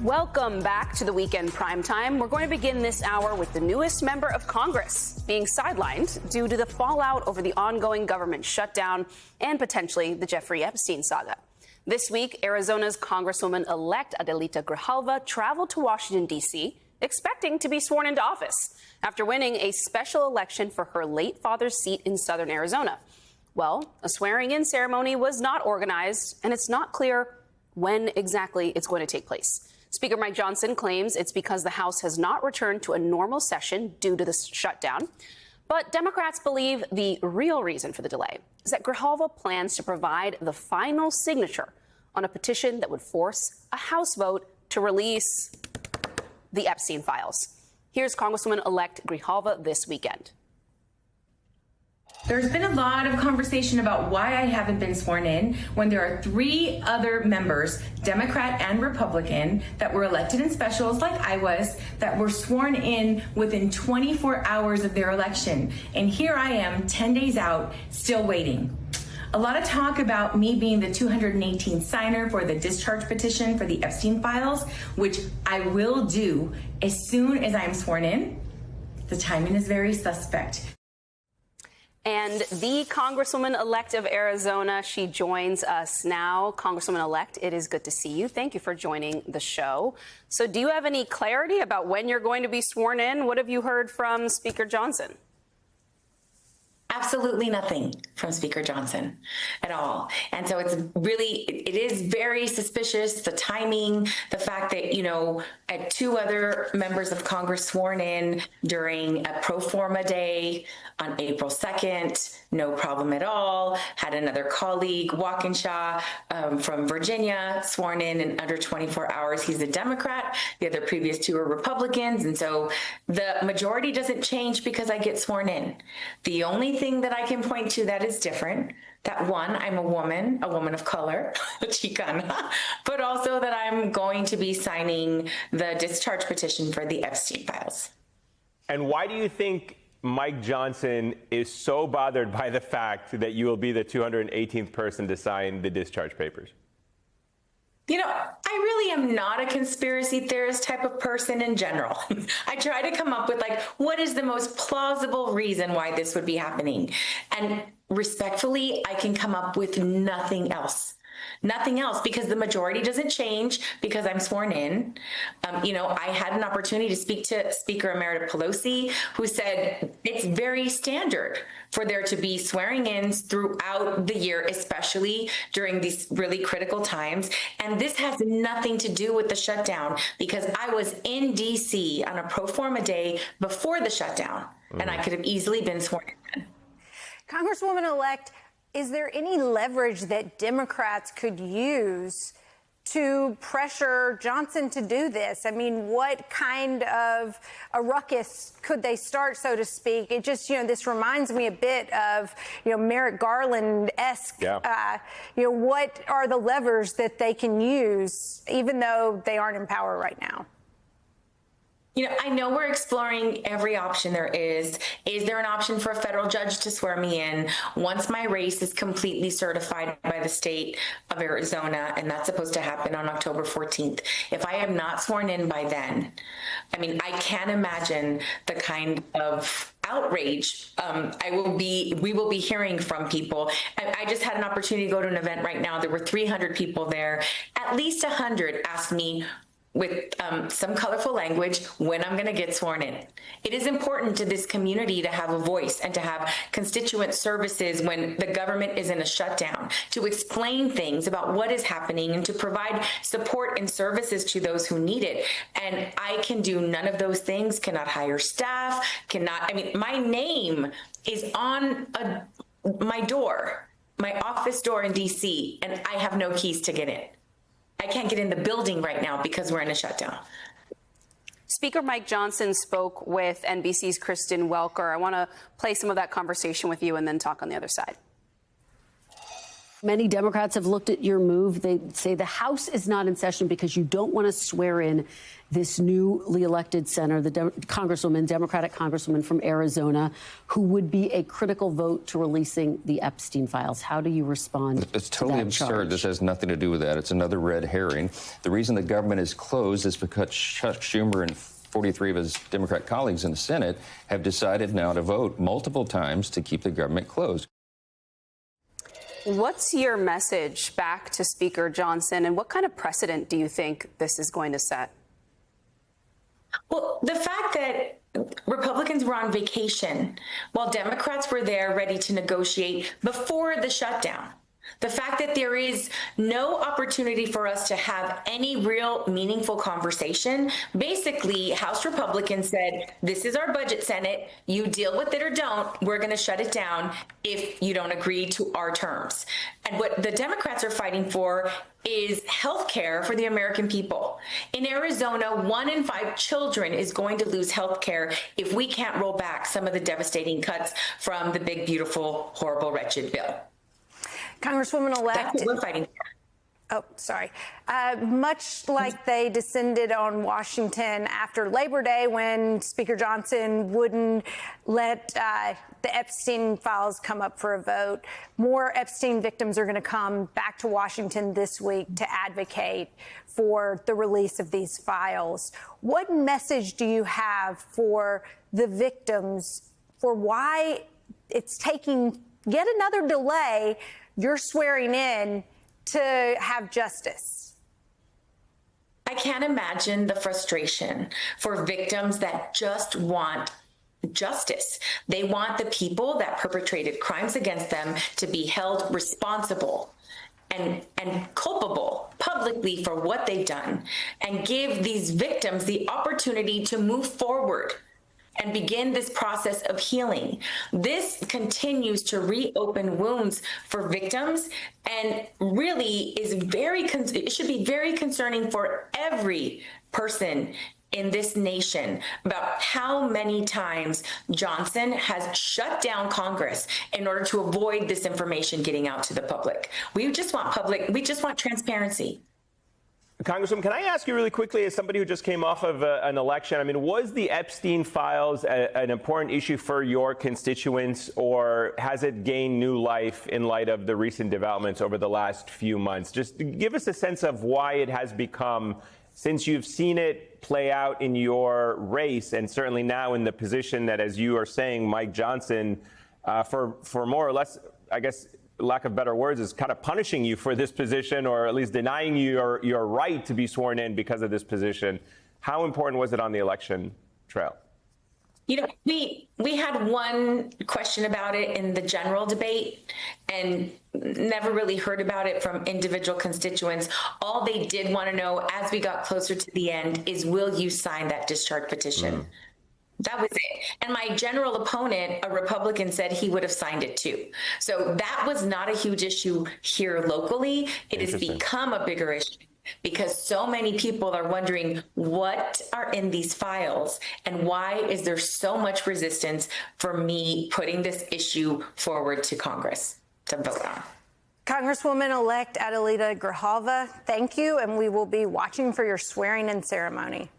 Welcome back to the Weekend Primetime. We're going to begin this hour with the newest member of Congress being sidelined due to the fallout over the ongoing government shutdown and potentially the Jeffrey Epstein saga. This week, Arizona's Congresswoman-elect Adelita Grijalva traveled to Washington, D.C., expecting to be sworn into office after winning a special election for her late father's seat in southern Arizona. Well, a swearing-in ceremony was not organized, and it's not clear when exactly it's going to take place. Speaker Mike Johnson claims it's because the House has not returned to a normal session due to the shutdown. But Democrats believe the real reason for the delay is that Grijalva plans to provide the final signature on a petition that would force a House vote to release the Epstein files. Here's Congresswoman-elect Grijalva this weekend. There's been a lot of conversation about why I haven't been sworn in when there are three other members, Democrat and Republican, that were elected in specials like I was, that were sworn in within 24 hours of their election. And here I am 10 days out, still waiting. A lot of talk about me being the 218th signer for the discharge petition for the Epstein files, which I will do as soon as I'm sworn in. The timing is very suspect. And the Congresswoman-elect of Arizona, she joins us now. Congresswoman-elect, it is good to see you. Thank you for joining the show. So do you have any clarity about when you're going to be sworn in? What have you heard from Speaker Johnson? Absolutely nothing from Speaker Johnson at all. And so it is very suspicious, the timing, the fact that, I had two other members of Congress sworn in during a pro forma day on April 2nd, no problem at all. Had another colleague, Walkinshaw, from Virginia, sworn in under 24 hours. He's a Democrat. The other previous two are Republicans. And so the majority doesn't change because I get sworn in. The only thing that I can point to that is different, that one, I'm a woman of color, Chicana, but also that I'm going to be signing the discharge petition for the Epstein files. And why do you think Mike Johnson is so bothered by the fact that you will be the 218th person to sign the discharge papers? I really am not a conspiracy theorist type of person in general. I try to come up with what is the most plausible reason why this would be happening? And respectfully, I can come up with nothing else. Nothing else, because the majority doesn't change because I'm sworn in. I had an opportunity to speak to Speaker Emerita Pelosi, who said it's very standard for there to be swearing-ins throughout the year, especially during these really critical times. And this has nothing to do with the shutdown, because I was in D.C. on a pro forma day before the shutdown, and I could have easily been sworn in. Congresswoman-elect, is there any leverage that Democrats could use to pressure Johnson to do this? I mean, what kind of a ruckus could they start, so to speak? It just, this reminds me a bit of, Merrick Garland-esque. Yeah. What are the levers that they can use, even though they aren't in power right now? I know we're exploring every option there is. Is there an option for a federal judge to swear me in once my race is completely certified by the state of Arizona? And that's supposed to happen on October 14th. If I am not sworn in by then, I can't imagine the kind of outrage we will be hearing from people. I just had an opportunity to go to an event right now. There were 300 people there. At least 100 asked me with some colorful language when I'm going to get sworn in. It is important to this community to have a voice and to have constituent services when the government is in a shutdown, to explain things about what is happening and to provide support and services to those who need it. And I can do none of those things, cannot hire staff, my name is on my door, my office door in DC, and I have no keys to get in. I can't get in the building right now because we're in a shutdown. Speaker Mike Johnson spoke with NBC's Kristen Welker. I want to play some of that conversation with you and then talk on the other side. Many Democrats have looked at your move. They say the House is not in session because you don't want to swear in this newly elected senator, the Democratic Congresswoman from Arizona, who would be a critical vote to releasing the Epstein files. How do you respond? It's totally absurd. Charge? This has nothing to do with that. It's another red herring. The reason the government is closed is because Chuck Schumer and 43 of his Democrat colleagues in the Senate have decided now to vote multiple times to keep the government closed. What's your message back to Speaker Johnson, and what kind of precedent do you think this is going to set? Well, the fact that Republicans were on vacation while Democrats were there ready to negotiate before the shutdown. The fact that there is no opportunity for us to have any real meaningful conversation. Basically, House Republicans said, this is our budget, Senate. You deal with it or don't. We're going to shut it down if you don't agree to our terms. And what the Democrats are fighting for is health care for the American people. In Arizona, 1 in 5 children is going to lose health care if we can't roll back some of the devastating cuts from the big, beautiful, horrible, wretched bill. Congresswoman-elect. That's what we're fighting for. Oh, sorry. Much like they descended on Washington after Labor Day when Speaker Johnson wouldn't let the Epstein files come up for a vote, more Epstein victims are going to come back to Washington this week to advocate for the release of these files. What message do you have for the victims for why it's taking yet another delay? You're swearing in to have justice. I can't imagine the frustration for victims that just want justice. They want the people that perpetrated crimes against them to be held responsible and culpable publicly for what they've done, and give these victims the opportunity to move forward and begin this process of healing. This continues to reopen wounds for victims, and really is it should be very concerning for every person in this nation about how many times Johnson has shut down Congress in order to avoid this information getting out to the public. We just want transparency. Congresswoman, can I ask you really quickly, as somebody who just came off of an election, I mean, was the Epstein files an important issue for your constituents, or has it gained new life in light of the recent developments over the last few months? Just give us a sense of why it has become, since you've seen it play out in your race, and certainly now in the position that, as you are saying, Mike Johnson, for more or less, I guess, lack of better words, is kind of punishing you for this position, or at least denying you your right to be sworn in because of this position. How important was it on the election trail? You know, we had one question about it in the general debate and never really heard about it from individual constituents. All they did want to know as we got closer to the end is, will you sign that discharge petition? That was it. And my general opponent, a Republican, said he would have signed it too. So that was not a huge issue here locally. It has become a bigger issue because so many people are wondering what are in these files and why is there so much resistance for me putting this issue forward to Congress to vote on. Congresswoman-elect Adelita Grijalva, thank you, and we will be watching for your swearing-in ceremony.